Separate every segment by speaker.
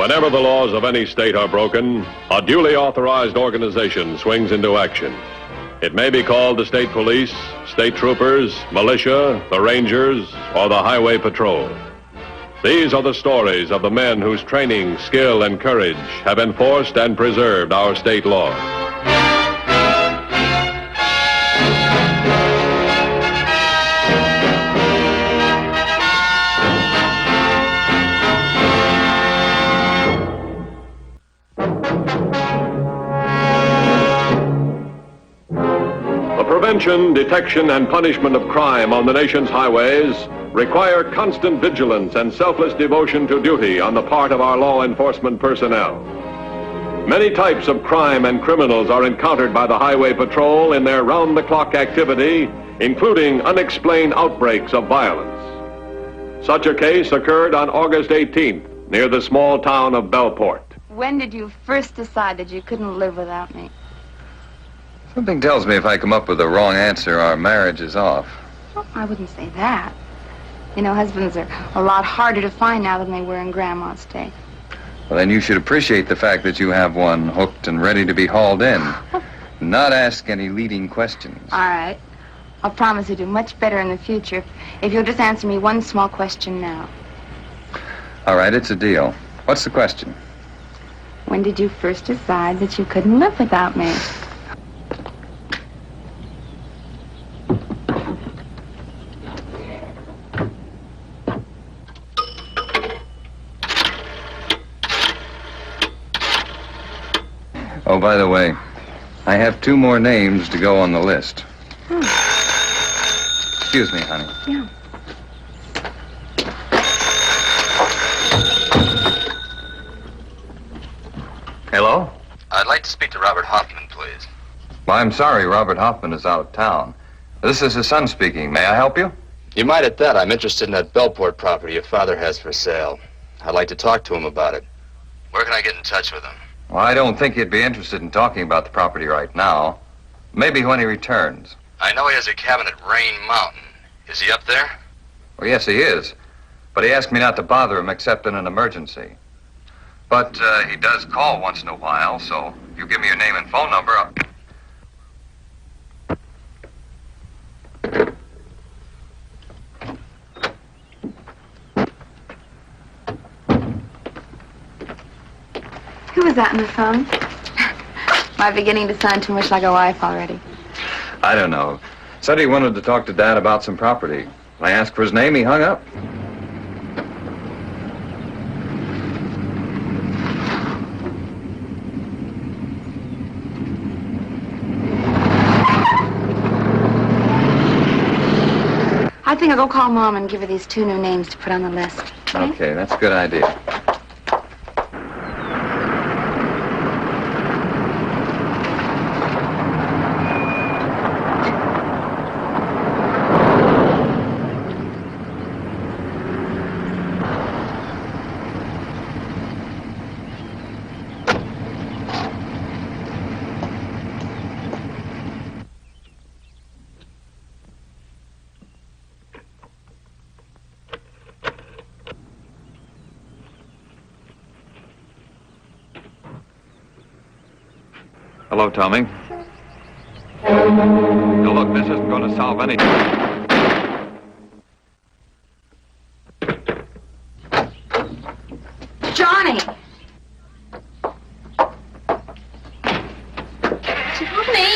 Speaker 1: Whenever the laws of any state are broken, a duly authorized organization swings into action. It may be called the state police, state troopers, militia, the rangers, or the highway patrol. These are the stories of the men whose training, skill, and courage have enforced and preserved our state laws. The prevention, detection, and punishment of crime on the nation's highways require constant vigilance and selfless devotion to duty on the part of our law enforcement personnel. Many types of crime and criminals are encountered by the Highway Patrol in their round-the-clock activity, including unexplained outbreaks of violence. Such a case occurred on August 18th near the small town of Bellport.
Speaker 2: When did you first decide that you couldn't live without me?
Speaker 3: Something tells me if I come up with the wrong answer, our marriage is off.
Speaker 2: Well, I wouldn't say that. You know, husbands are a lot harder to find now than they were in Grandma's day.
Speaker 3: Well, then you should appreciate the fact that you have one hooked and ready to be hauled in. Not ask any leading questions.
Speaker 2: All right. I'll promise to do much better in the future if you'll just answer me one small question now.
Speaker 3: All right, it's a deal. What's the question?
Speaker 2: When did you first decide that you couldn't live without me?
Speaker 3: Oh, by the way, I have 2 more names to go on the list. Excuse me, honey.
Speaker 2: Yeah.
Speaker 3: Hello? I'd like to speak to Robert Hoffman, please. Well, I'm sorry, Robert Hoffman is out of town. This is his son speaking. May I help you?
Speaker 4: You might at that. I'm interested in that Bellport property your father has for sale. I'd like to talk to him about it. Where can I get in touch with him?
Speaker 3: Well, I don't think he'd be interested in talking about the property right now. Maybe when he returns.
Speaker 4: I know he has a cabin at Rain Mountain. Is he up there?
Speaker 3: Well, yes, he is. But he asked me not to bother him except in an emergency. But he does call once in a while, so if you give me your name and phone number, I'll...
Speaker 2: Who was that on the phone? Am I beginning to sound too much like a wife already?
Speaker 3: I don't know. Said he wanted to talk to Dad about some property. I asked for his name, he hung up.
Speaker 2: I think I'll go call Mom and give her these 2 new names to put on the list.
Speaker 3: Okay, that's a good idea. Hello, Tommy. Now, look, this isn't going to solve anything.
Speaker 2: Johnny! Johnny!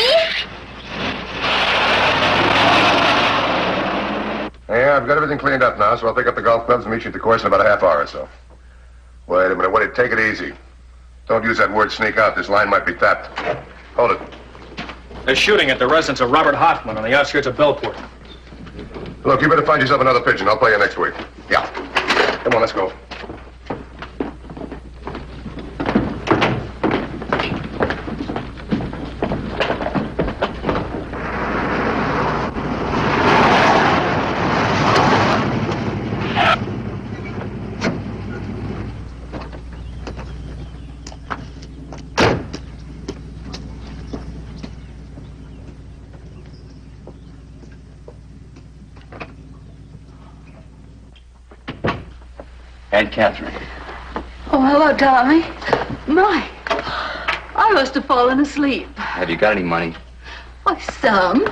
Speaker 5: Yeah, I've got everything cleaned up now, so I'll pick up the golf clubs and meet you at the course in about a half hour or so. Wait a minute, wait, take it easy. Don't use that word sneak out. This line might be tapped. Hold it.
Speaker 6: They're shooting at the residence of Robert Hoffman on the outskirts of Bellport.
Speaker 5: Look, you better find yourself another pigeon. I'll play you next week. Yeah. Come on, let's go.
Speaker 4: Aunt Catherine.
Speaker 7: Oh, hello, Tommy. My, I must have fallen asleep.
Speaker 4: Have you got any money?
Speaker 7: Why, some.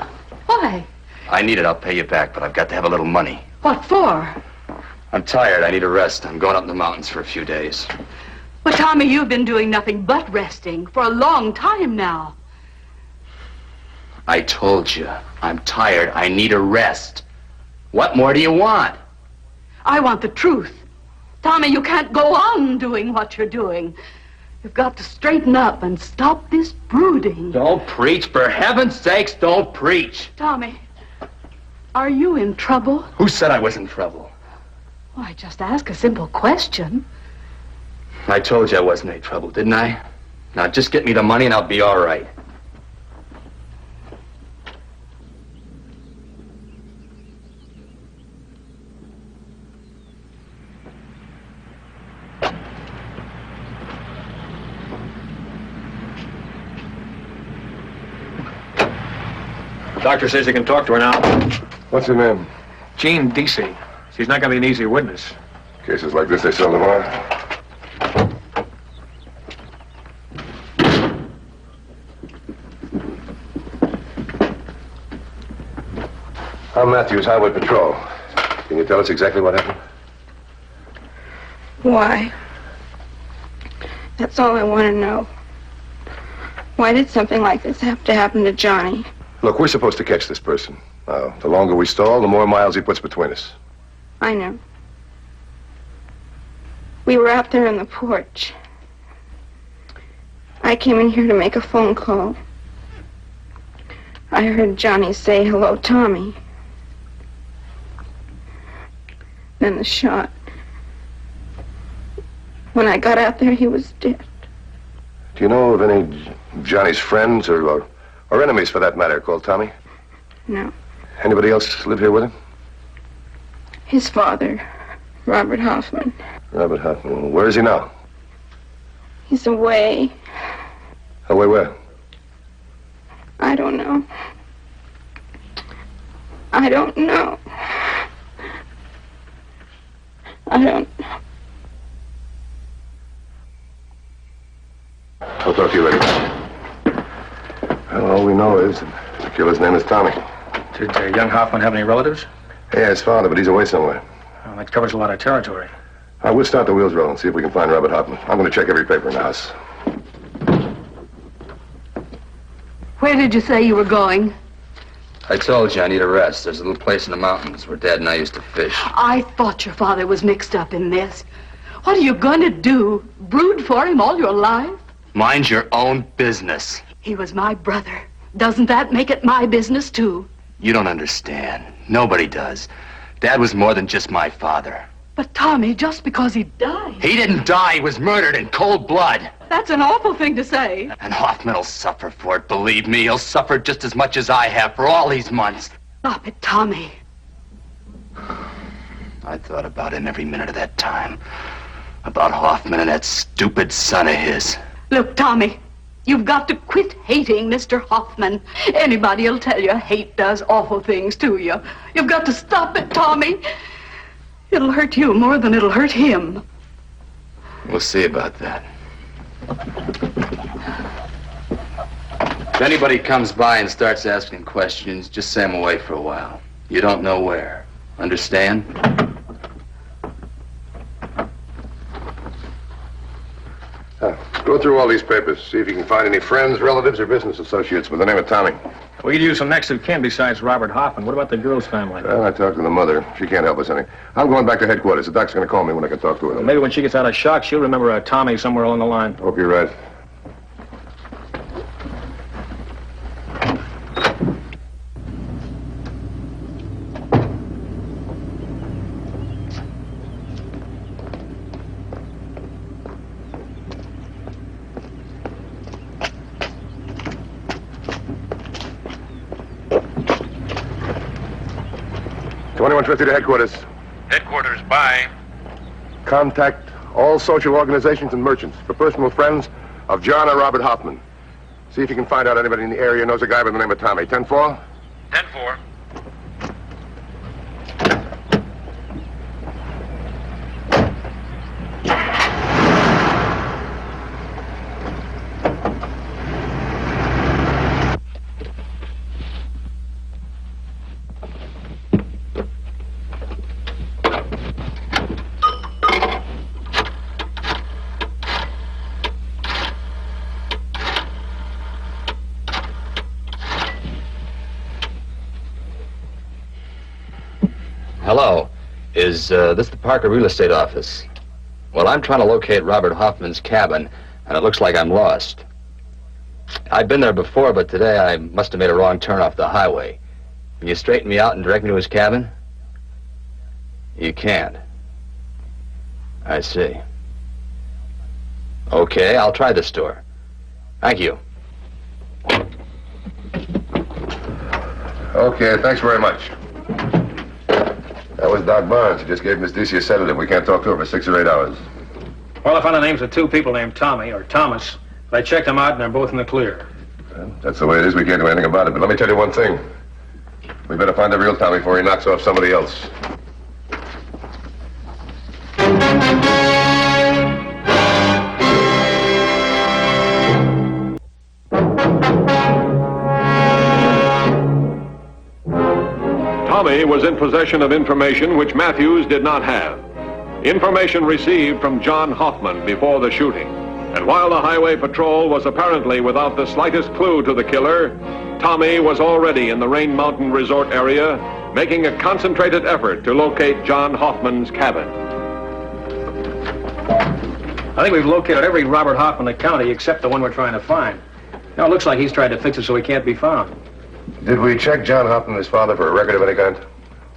Speaker 7: Why?
Speaker 4: I need it. I'll pay you back, but I've got to have a little money.
Speaker 7: What for?
Speaker 4: I'm tired. I need a rest. I'm going up in the mountains for a few days.
Speaker 7: Well, Tommy, you've been doing nothing but resting for a long time now.
Speaker 4: I told you. I'm tired. I need a rest. What more do you want?
Speaker 7: I want the truth. Tommy, you can't go on doing what you're doing. You've got to straighten up and stop this brooding.
Speaker 4: Don't preach. For heaven's sakes, don't preach.
Speaker 7: Tommy, are you in trouble?
Speaker 4: Who said I was in trouble?
Speaker 7: Well, I just asked a simple question.
Speaker 4: I told you I wasn't in any trouble, didn't I? Now just get me the money and I'll be all right.
Speaker 6: Doctor says you can talk to her now.
Speaker 5: What's her name?
Speaker 6: Jean Deasy. She's not going to be an easy witness.
Speaker 5: Cases like this, they seldom are. I'm Matthews, Highway Patrol. Can you tell us exactly what happened?
Speaker 2: Why? That's all I want to know. Why did something like this have to happen to Johnny?
Speaker 5: Look, we're supposed to catch this person. Now, the longer we stall, the more miles he puts between us.
Speaker 2: I know. We were out there on the porch. I came in here to make a phone call. I heard Johnny say, "Hello, Tommy." Then the shot. When I got out there, he was dead.
Speaker 5: Do you know of any Johnny's friends or enemies, for that matter, called Tommy?
Speaker 2: No.
Speaker 5: Anybody else live here with him?
Speaker 2: His father, Robert Hoffman.
Speaker 5: Robert Hoffman. Where is he now?
Speaker 2: He's away.
Speaker 5: Away where?
Speaker 2: I don't know. I don't know. I don't know.
Speaker 5: I'll talk to you later. Well, all we know is the killer's name is Tommy.
Speaker 6: Did young Hoffman have any relatives?
Speaker 5: Yeah, his father, but he's away somewhere.
Speaker 6: Well, that covers a lot of territory.
Speaker 5: I will start the wheels rolling and see if we can find Robert Hoffman. I'm going to check every paper in the house.
Speaker 7: Where did you say you were going?
Speaker 4: I told you I need a rest. There's a little place in the mountains where Dad and I used to fish.
Speaker 7: I thought your father was mixed up in this. What are you going to do? Brood for him all your life?
Speaker 4: Mind your own business.
Speaker 7: He was my brother. Doesn't that make it my business, too?
Speaker 4: You don't understand. Nobody does. Dad was more than just my father.
Speaker 7: But, Tommy, just because he died...
Speaker 4: He didn't die. He was murdered in cold blood.
Speaker 7: That's an awful thing to say.
Speaker 4: And Hoffman will suffer for it, believe me. He'll suffer just as much as I have for all these months.
Speaker 7: Stop it, Tommy.
Speaker 4: I thought about him every minute of that time. About Hoffman and that stupid son of his.
Speaker 7: Look, Tommy, you've got to quit hating Mr. Hoffman. Anybody'll tell you hate does awful things to you. You've got to stop it, Tommy. It'll hurt you more than it'll hurt him.
Speaker 4: We'll see about that. If anybody comes by and starts asking questions, just say I'm away for a while. You don't know where. Understand?
Speaker 5: Go through all these papers. See if you can find any friends, relatives, or business associates with the name of Tommy.
Speaker 6: We could use some next of kin besides Robert Hoffman. What about the girl's family?
Speaker 5: Well, I talked to the mother. She can't help us any. I'm going back to headquarters. The doc's going to call me when I can talk to her.
Speaker 6: Well, maybe when she gets out of shock, she'll remember a Tommy somewhere along the line.
Speaker 5: Hope you're right. .2150 to headquarters.
Speaker 8: Headquarters, bye.
Speaker 5: Contact all social organizations and merchants for personal friends of John or Robert Hoffman. See if you can find out anybody in the area knows a guy by the name of Tommy. 10-4?
Speaker 8: 10-4.
Speaker 9: Hello. Is this the Parker Real Estate Office? Well, I'm trying to locate Robert Hoffman's cabin, and it looks like I'm lost. I've been there before, but today I must have made a wrong turn off the highway. Can you straighten me out and direct me to his cabin? You can't. I see. Okay, I'll try the store. Thank you.
Speaker 5: Okay, thanks very much. That was Doc Barnes. He just gave Miss Decia a sedative. We can't talk to her for 6 or 8 hours.
Speaker 6: Well, I found the names of 2 people named Tommy or Thomas. But I checked them out, and they're both in the clear.
Speaker 5: Well, that's the way it is. We can't do anything about it. But let me tell you one thing. We better find the real Tommy before he knocks off somebody else.
Speaker 1: Tommy was in possession of information which Matthews did not have. Information received from John Hoffman before the shooting. And while the highway patrol was apparently without the slightest clue to the killer, Tommy was already in the Rain Mountain Resort area, making a concentrated effort to locate John Hoffman's cabin.
Speaker 6: I think we've located every Robert Hoffman in the county except the one we're trying to find. Now, it looks like he's tried to fix it so he can't be found.
Speaker 5: Did we check John Hoffman and his father for a record of any kind?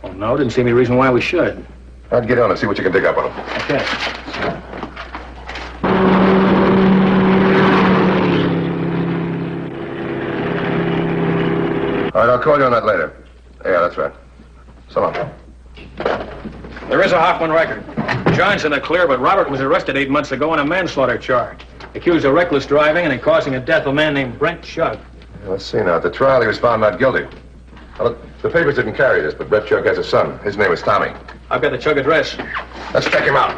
Speaker 6: Oh, no, didn't see any reason why we should.
Speaker 5: I'd get on and see what you can dig up on him.
Speaker 6: Okay.
Speaker 5: All right, I'll call you on that later. Yeah, that's right. So long.
Speaker 6: There is a Hoffman record. John's in the clear, but Robert was arrested 8 months ago on a manslaughter charge. Accused of reckless driving and in causing a death of a man named Brent Shug.
Speaker 5: Let's see now. At the trial, he was found not guilty. Well, look, the papers didn't carry this, but Brett Chug has a son. His name is Tommy.
Speaker 6: I've got the Chug address.
Speaker 5: Let's check him out.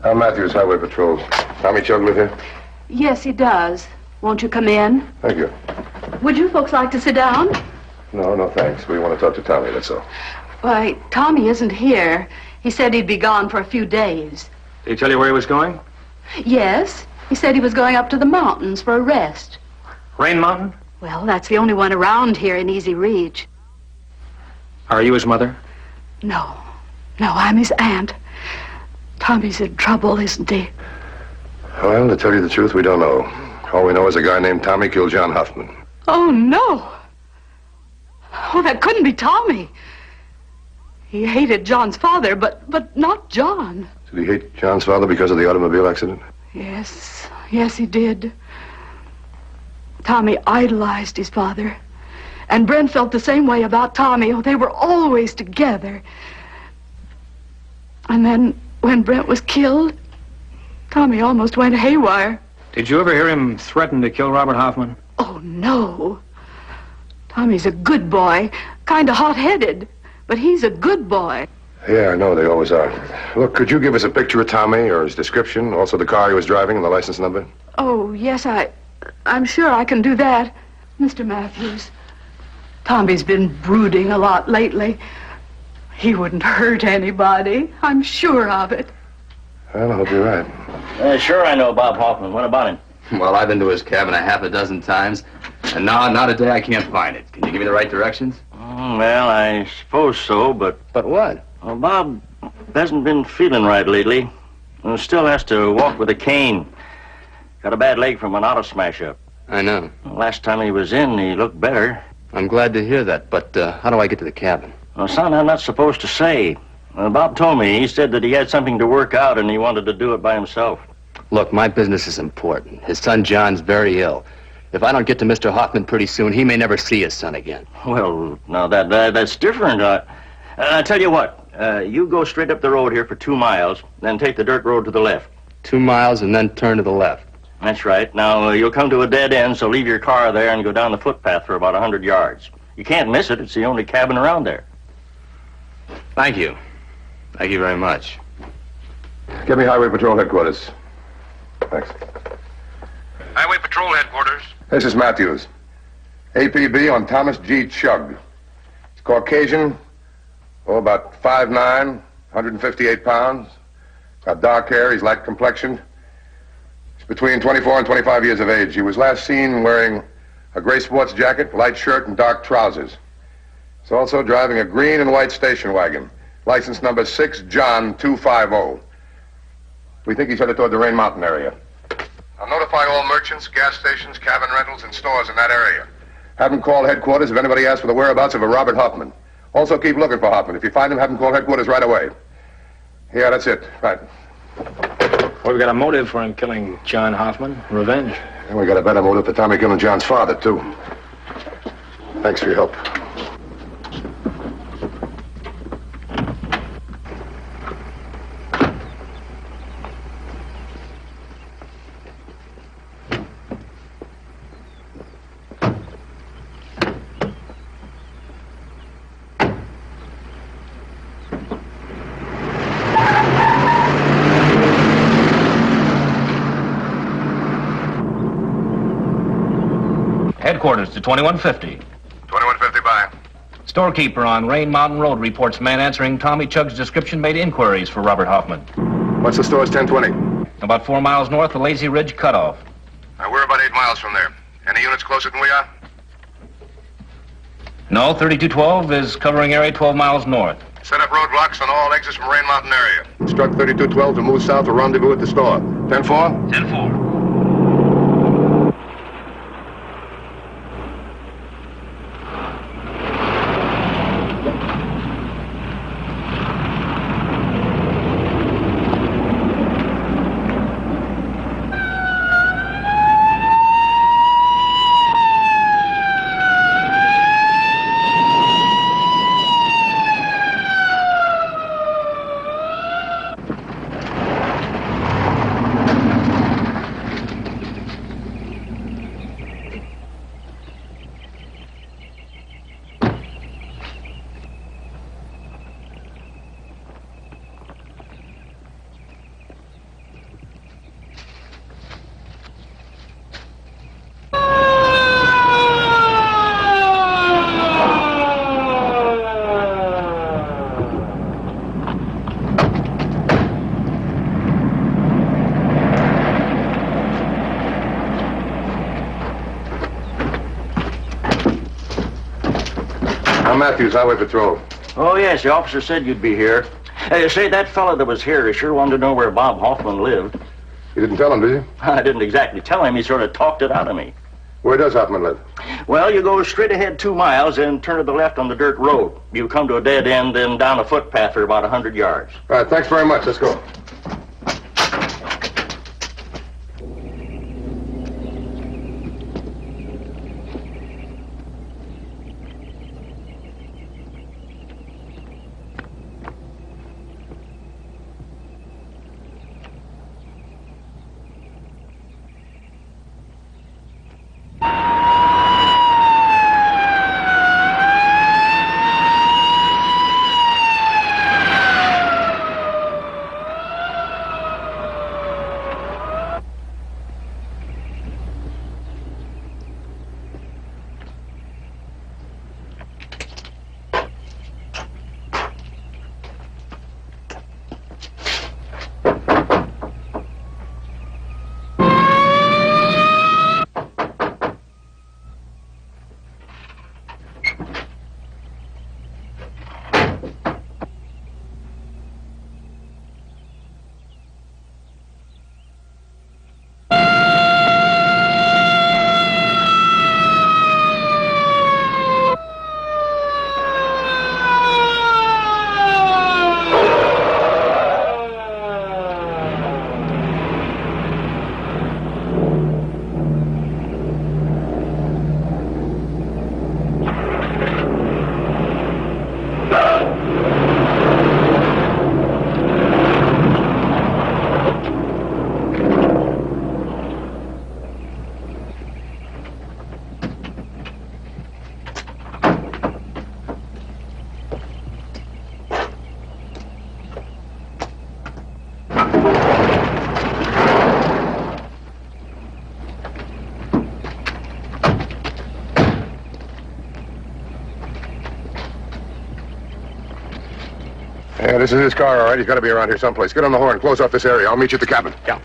Speaker 5: Al Matthews, Highway Patrol. Tommy Chug live here?
Speaker 7: Yes, he does. Won't you come in?
Speaker 5: Thank you.
Speaker 7: Would you folks like to sit down?
Speaker 5: No, thanks. We want to talk to Tommy, that's all.
Speaker 7: Why, Tommy isn't here. He said he'd be gone for a few days.
Speaker 6: Did he tell you where he was going?
Speaker 7: Yes, he said he was going up to the mountains for a rest.
Speaker 6: Rain Mountain?
Speaker 7: Well, that's the only one around here in easy reach.
Speaker 6: Are you his mother?
Speaker 7: No, I'm his aunt. Tommy's in trouble, isn't he?
Speaker 5: Well, to tell you the truth, we don't know. All we know is a guy named Tommy killed John Hoffman.
Speaker 7: Oh, no. Oh, that couldn't be Tommy. He hated John's father, but not John.
Speaker 5: Did he hate John's father because of the automobile accident?
Speaker 7: Yes, he did. Tommy idolized his father. And Brent felt the same way about Tommy. Oh, they were always together. And then, when Brent was killed, Tommy almost went haywire.
Speaker 6: Did you ever hear him threaten to kill Robert Hoffman?
Speaker 7: Oh, no. Tommy's a good boy, kind of hot-headed, but he's a good boy.
Speaker 5: Yeah, I know, they always are. Look, could you give us a picture of Tommy, or his description, also the car he was driving and the license number?
Speaker 7: Oh, yes, I'm sure I can do that. Mr. Matthews, Tommy's been brooding a lot lately. He wouldn't hurt anybody. I'm sure of it.
Speaker 5: Well, I hope you're right.
Speaker 8: Sure I know Bob Hoffman. What about him?
Speaker 4: Well, I've been to his cabin a half a dozen times, and not a day I can't find it. Can you give me the right directions?
Speaker 8: Well, I suppose so, but...
Speaker 4: But what?
Speaker 8: Well, Bob hasn't been feeling right lately. Still has to walk with a cane. Got a bad leg from an auto smash-up.
Speaker 4: I know.
Speaker 8: Last time he was in, he looked better.
Speaker 4: I'm glad to hear that, but how do I get to the cabin?
Speaker 8: Well, son, I'm not supposed to say. Bob told me. He said that he had something to work out and he wanted to do it by himself.
Speaker 4: Look, my business is important. His son John's very ill. If I don't get to Mr. Hoffman pretty soon, he may never see his son again.
Speaker 8: Well, now that's different. I tell you what. You go straight up the road here for 2 miles, then take the dirt road to the left.
Speaker 4: 2 miles and then turn to the left.
Speaker 8: That's right. Now, you'll come to a dead end, so leave your car there and go down the footpath for about 100 yards. You can't miss it. It's the only cabin around there.
Speaker 4: Thank you. Thank you very much.
Speaker 5: Get me Highway Patrol headquarters. Thanks.
Speaker 3: Highway Patrol Headquarters.
Speaker 5: This is Matthews. APB on Thomas G. Chugg. He's Caucasian, about 5'9", 158 pounds. Got dark hair, he's light complexioned. He's between 24 and 25 years of age. He was last seen wearing a gray sports jacket, light shirt, and dark trousers. He's also driving a green and white station wagon. License number 6 John 250. We think he's headed toward the Rain Mountain area. I'll notify all merchants, gas stations, cabin rentals, and stores in that area. Have him call headquarters if anybody asks for the whereabouts of a Robert Hoffman. Also keep looking for Hoffman. If you find him, have him call headquarters right away. Yeah, that's it. Right.
Speaker 6: Well, we got a motive for him killing John Hoffman. Revenge.
Speaker 5: And we got a better motive for Tommy killing John's father, too. Thanks for your help.
Speaker 6: Headquarters to 2150.
Speaker 5: 2150 by.
Speaker 6: Storekeeper on Rain Mountain Road reports man answering Tommy Chugg's description made inquiries for Robert Hoffman.
Speaker 5: What's the store's 1020?
Speaker 6: About 4 miles north of Lazy Ridge Cutoff.
Speaker 5: We're about 8 miles from there. Any units closer than we are?
Speaker 6: No, 3212 is covering area 12 miles north.
Speaker 5: Set up roadblocks on all exits from Rain Mountain area. Instruct 3212 to move south to rendezvous at the store. 10-4?
Speaker 6: 10-4.
Speaker 5: I'm Matthews, Highway Patrol.
Speaker 8: Oh, yes, the officer said you'd be here. Say, that fella that was here sure wanted to know where Bob Hoffman lived.
Speaker 5: You didn't tell him, did you?
Speaker 8: I didn't exactly tell him. He sort of talked it out of me.
Speaker 5: Where does Hoffman live?
Speaker 8: Well, you go straight ahead 2 miles and turn to the left on the dirt road. You come to a dead end, then down a footpath for about 100 yards.
Speaker 5: All right, thanks very much. Let's go. this is his car, all right. He's got to be around here someplace. Get on the horn, close off this area. I'll meet you at the cabin.
Speaker 6: Yeah.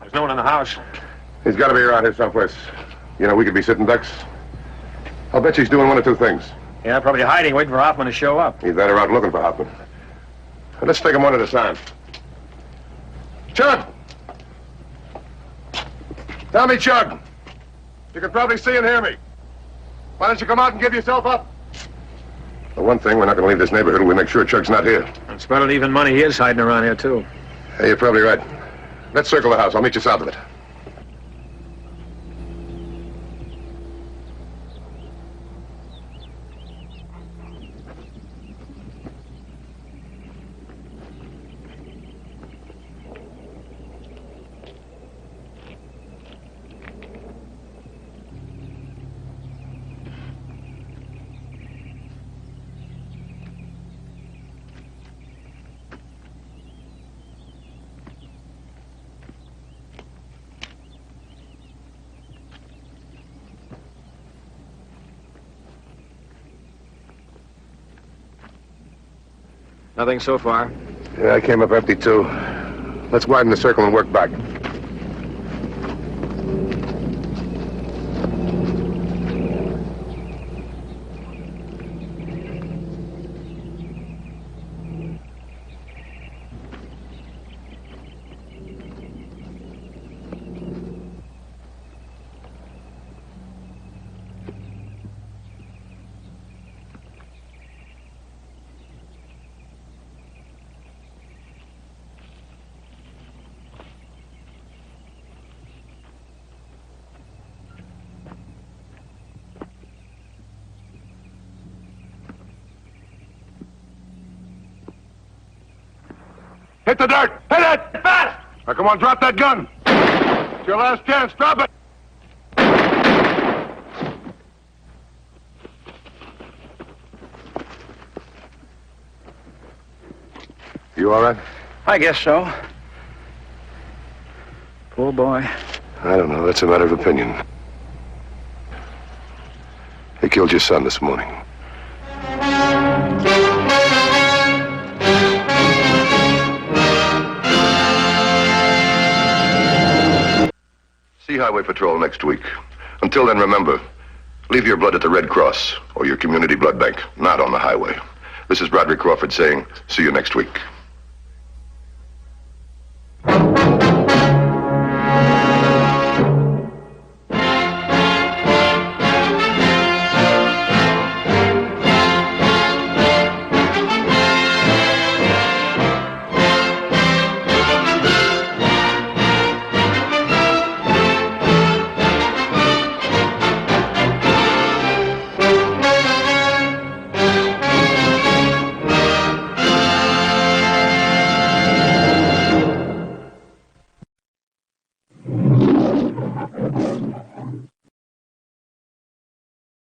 Speaker 6: There's no one in the house.
Speaker 5: He's got to be around here someplace. You know, we could be sitting ducks. I'll bet you he's doing one of two things.
Speaker 6: Yeah, probably hiding, waiting for Hoffman to show up.
Speaker 5: Either that or out looking for Hoffman. Now, let's take him one at a time. Chug! Tommy Chug! You can probably see and hear me. Why don't you come out and give yourself up? For one thing, we're not going to leave this neighborhood till we make sure Chug's not here.
Speaker 6: It's about even money he is hiding around here, too.
Speaker 5: Hey, you're probably right. Let's circle the house. I'll meet you south of it.
Speaker 6: Nothing so far.
Speaker 5: Yeah, I came up empty, too. Let's widen the circle and work back. Hit the dirt! Hit it! Fast! Now, come on, drop that gun. It's your last chance. Drop it! You all right?
Speaker 6: I guess so. Poor boy.
Speaker 5: I don't know. That's a matter of opinion. They killed your son this morning. See Highway Patrol next week. Until then, remember, leave your blood at the Red Cross or your community blood bank, not on the highway. This is Broderick Crawford saying, see you next week.